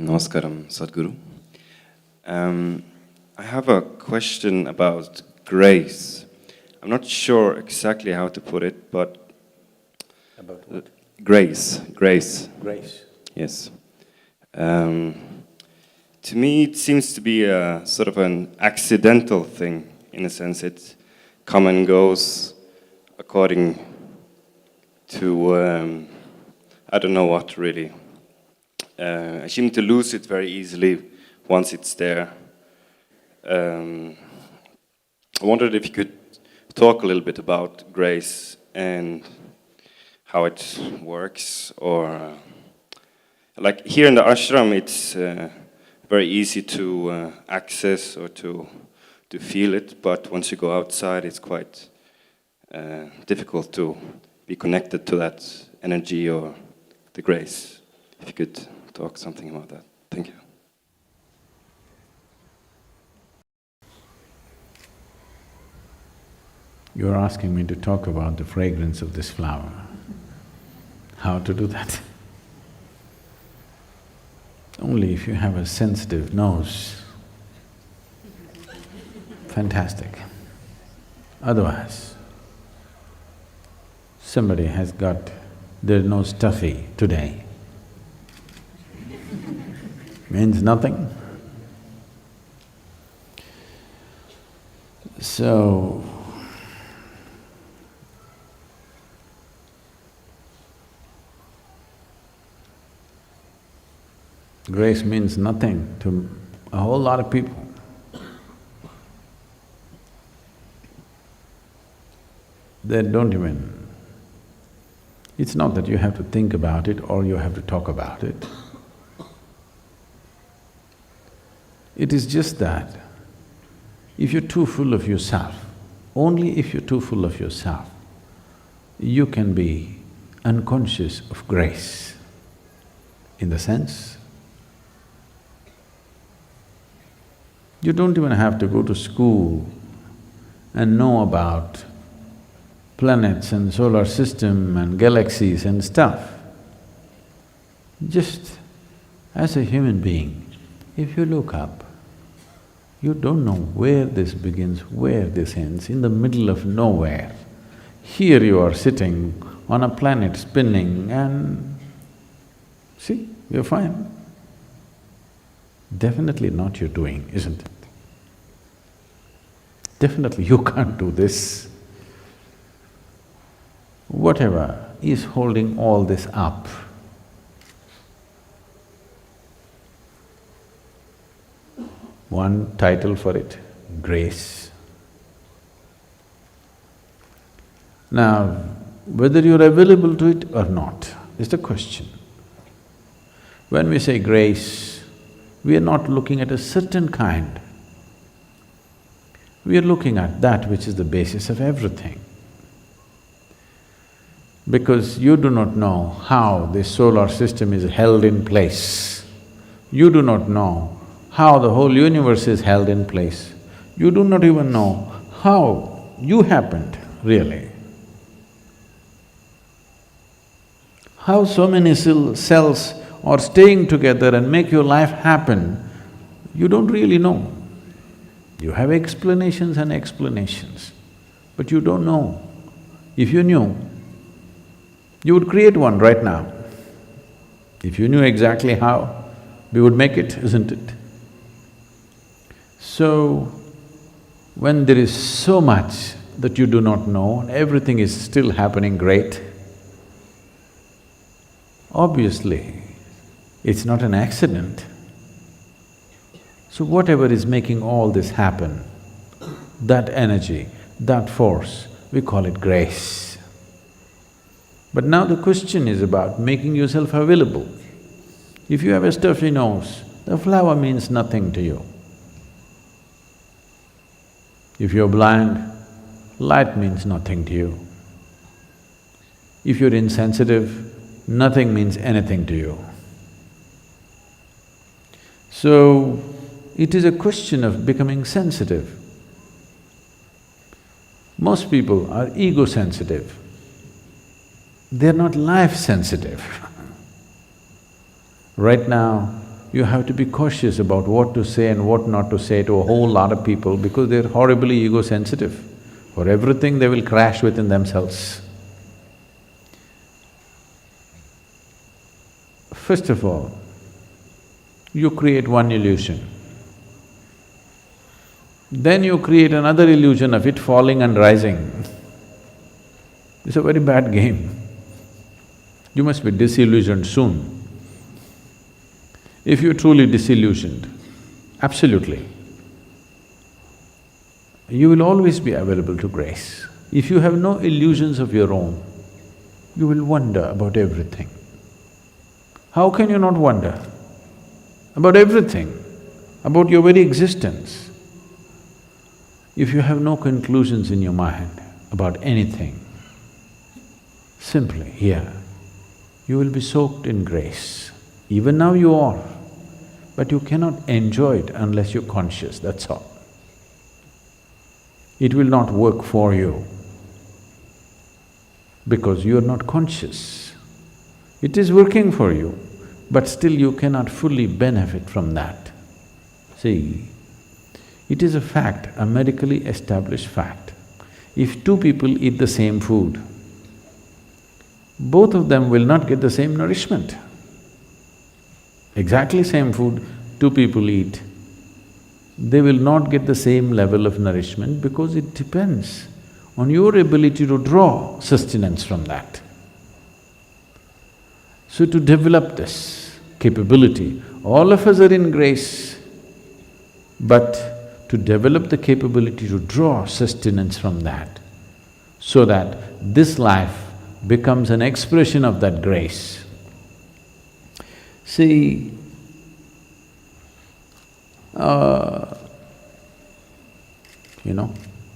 Namaskaram, Sadhguru. I have a question about grace. I'm not sure exactly how to put it, but… About what? Grace. Grace. Yes. To me, it seems to be a sort of an accidental thing, in a sense. It comes and goes according to, I don't know what, really. I seem to lose it very easily once it's there. I wondered if you could talk a little bit about grace and how it works, or like here in the ashram, it's very easy to access or to feel it, but once you go outside, it's quite difficult to be connected to that energy or the grace. If you could talk something about that. Thank you. You're asking me to talk about the fragrance of this flower. How to do that? Only if you have a sensitive nose. Fantastic. Otherwise, somebody has got their nose stuffy today. Means nothing. So, grace means nothing to a whole lot of people. They don't even… It's not that you have to think about it or you have to talk about it. It is just that if you're too full of yourself, only if you're too full of yourself, you can be unconscious of grace. In the sense, you don't even have to go to school and know about planets and solar system and galaxies and stuff. Just as a human being, if you look up, you don't know where this begins, where this ends, in the middle of nowhere. Here you are sitting on a planet spinning and… see, you're fine. Definitely not your doing, isn't it? Definitely you can't do this. Whatever is holding all this up, one title for it, grace. Now, whether you're available to it or not is the question. When we say grace, we are not looking at a certain kind. We are looking at that which is the basis of everything. Because you do not know how this solar system is held in place. You do not know how the whole universe is held in place. You do not even know how you happened, really. How so many cells are staying together and make your life happen, you don't really know. You have explanations and explanations, but you don't know. If you knew, you would create one right now. If you knew exactly how, we would make it, isn't it? So, when there is so much that you do not know and everything is still happening great, obviously, it's not an accident. So whatever is making all this happen, that energy, that force, we call it grace. But now the question is about making yourself available. If you have a stuffy nose, the flower means nothing to you. If you're blind, light means nothing to you. If you're insensitive, nothing means anything to you. So, it is a question of becoming sensitive. Most people are ego-sensitive. They're not life-sensitive. Right now, you have to be cautious about what to say and what not to say to a whole lot of people because they're horribly ego-sensitive. For everything, they will crash within themselves. First of all, you create one illusion. Then you create another illusion of it falling and rising. It's a very bad game. You must be disillusioned soon. If you're truly disillusioned, absolutely, you will always be available to grace. If you have no illusions of your own, you will wonder about everything. How can you not wonder? About everything, about your very existence. If you have no conclusions in your mind about anything, simply here, you will be soaked in grace. Even now you are, but you cannot enjoy it unless you're conscious, that's all. It will not work for you because you are not conscious. It is working for you, but still you cannot fully benefit from that. See, it is a fact, a medically established fact. If two people eat the same food, both of them will not get the same nourishment. Exactly same food, two people eat, they will not get the same level of nourishment because it depends on your ability to draw sustenance from that. So to develop this capability, all of us are in grace, but to develop the capability to draw sustenance from that, so that this life becomes an expression of that grace. See,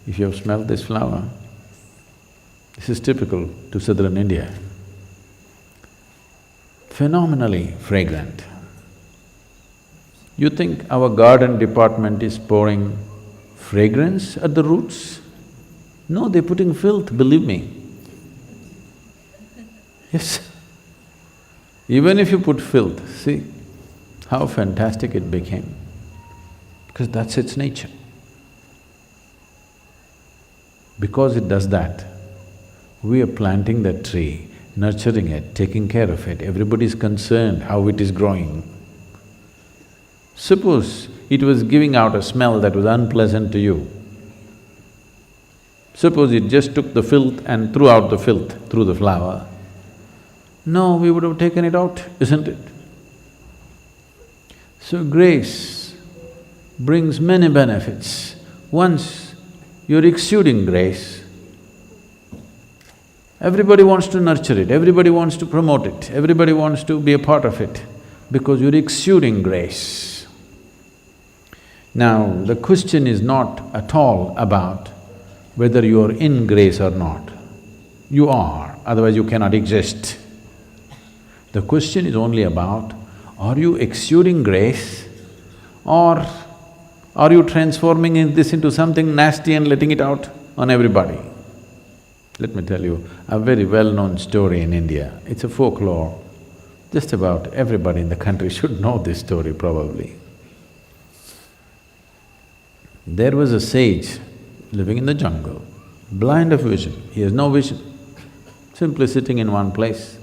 if you have smelled this flower, this is typical to southern India. Phenomenally fragrant. You think our garden department is pouring fragrance at the roots? No, they're putting filth, believe me. Yes. Even if you put filth, see how fantastic it became, because that's its nature. Because it does that, we are planting that tree, nurturing it, taking care of it, everybody's concerned how it is growing. Suppose it was giving out a smell that was unpleasant to you. Suppose it just took the filth and threw out the filth through the flower. No, we would have taken it out, isn't it? So grace brings many benefits. Once you're exuding grace, everybody wants to nurture it, everybody wants to promote it, everybody wants to be a part of it, because you're exuding grace. Now, the question is not at all about whether you're in grace or not. You are, otherwise you cannot exist. The question is only about, are you exuding grace or are you transforming this into something nasty and letting it out on everybody? Let me tell you a very well-known story in India. It's a folklore. Just about everybody in the country should know this story probably. There was a sage living in the jungle, blind of vision. He has no vision, simply sitting in one place.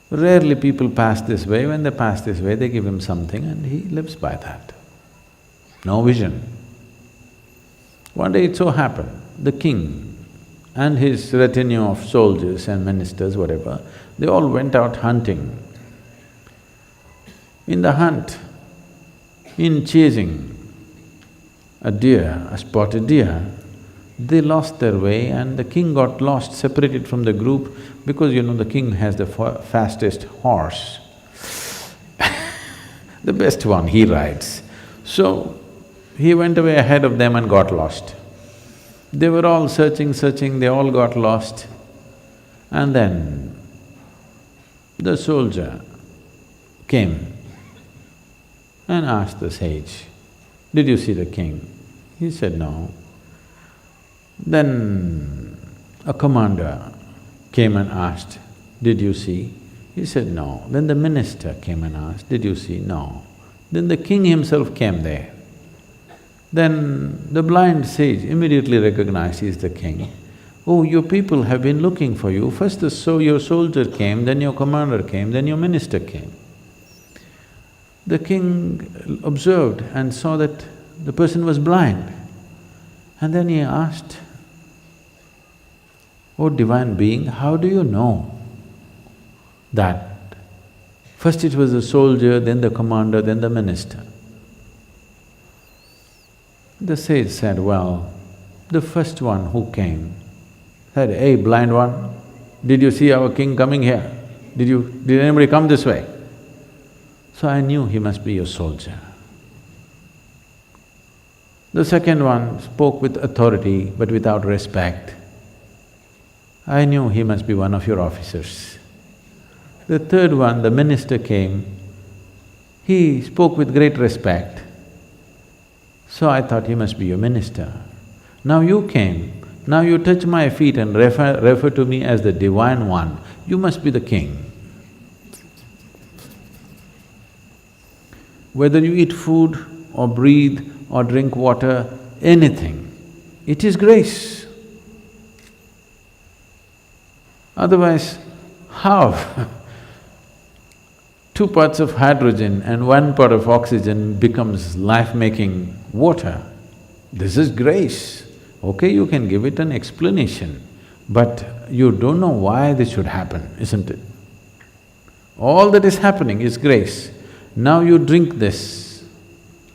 Rarely people pass this way. When they pass this way, they give him something and he lives by that. No vision. One day it so happened, the king and his retinue of soldiers and ministers, whatever, they all went out hunting. In the hunt, in chasing a deer, a spotted deer, they lost their way and the king got lost, separated from the group, because the king has the fastest horse. The best one, he rides. So, he went away ahead of them and got lost. They were all searching, they all got lost. And then the soldier came and asked the sage, "Did you see the king?" He said, "No." Then a commander came and asked, "Did you see?" He said, no. Then the minister came and asked, did you see? No. Then the king himself came there. Then the blind sage immediately recognized he is the king. Oh, your people have been looking for you. First your soldier came, then your commander came, then your minister came. The king observed and saw that the person was blind. And then he asked, oh divine being, how do you know that first it was the soldier, then the commander, then the minister? The sage said, well, the first one who came said, hey, blind one, did you see our king coming here? Did anybody come this way? So I knew he must be a soldier. The second one spoke with authority but without respect. I knew he must be one of your officers. The third one, the minister came, he spoke with great respect. So I thought he must be your minister. Now you came, now you touch my feet and refer to me as the divine one, you must be the king. Whether you eat food or breathe or drink water, anything, it is grace. Otherwise, how? 2 parts of hydrogen and 1 part of oxygen becomes life-making water. This is grace. Okay, you can give it an explanation, but you don't know why this should happen, isn't it? All that is happening is grace. Now you drink this,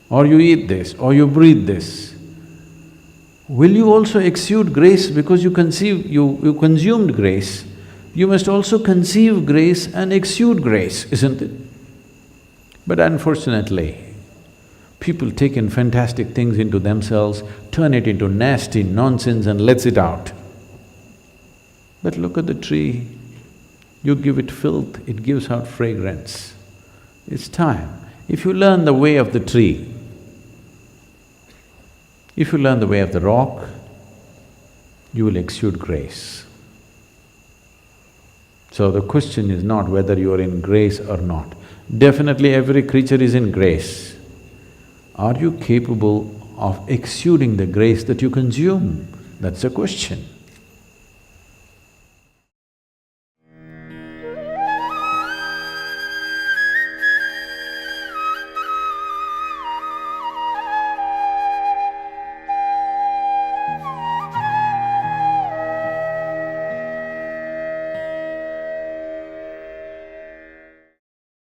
or you eat this, or you breathe this. Will you also exude grace because you consumed grace? You must also conceive grace and exude grace, isn't it? But unfortunately, people take in fantastic things into themselves, turn it into nasty nonsense and lets it out. But look at the tree, you give it filth, it gives out fragrance. It's time. If you learn the way of the tree, if you learn the way of the rock, you will exude grace. So the question is not whether you are in grace or not. Definitely every creature is in grace. Are you capable of exuding the grace that you consume? That's the question.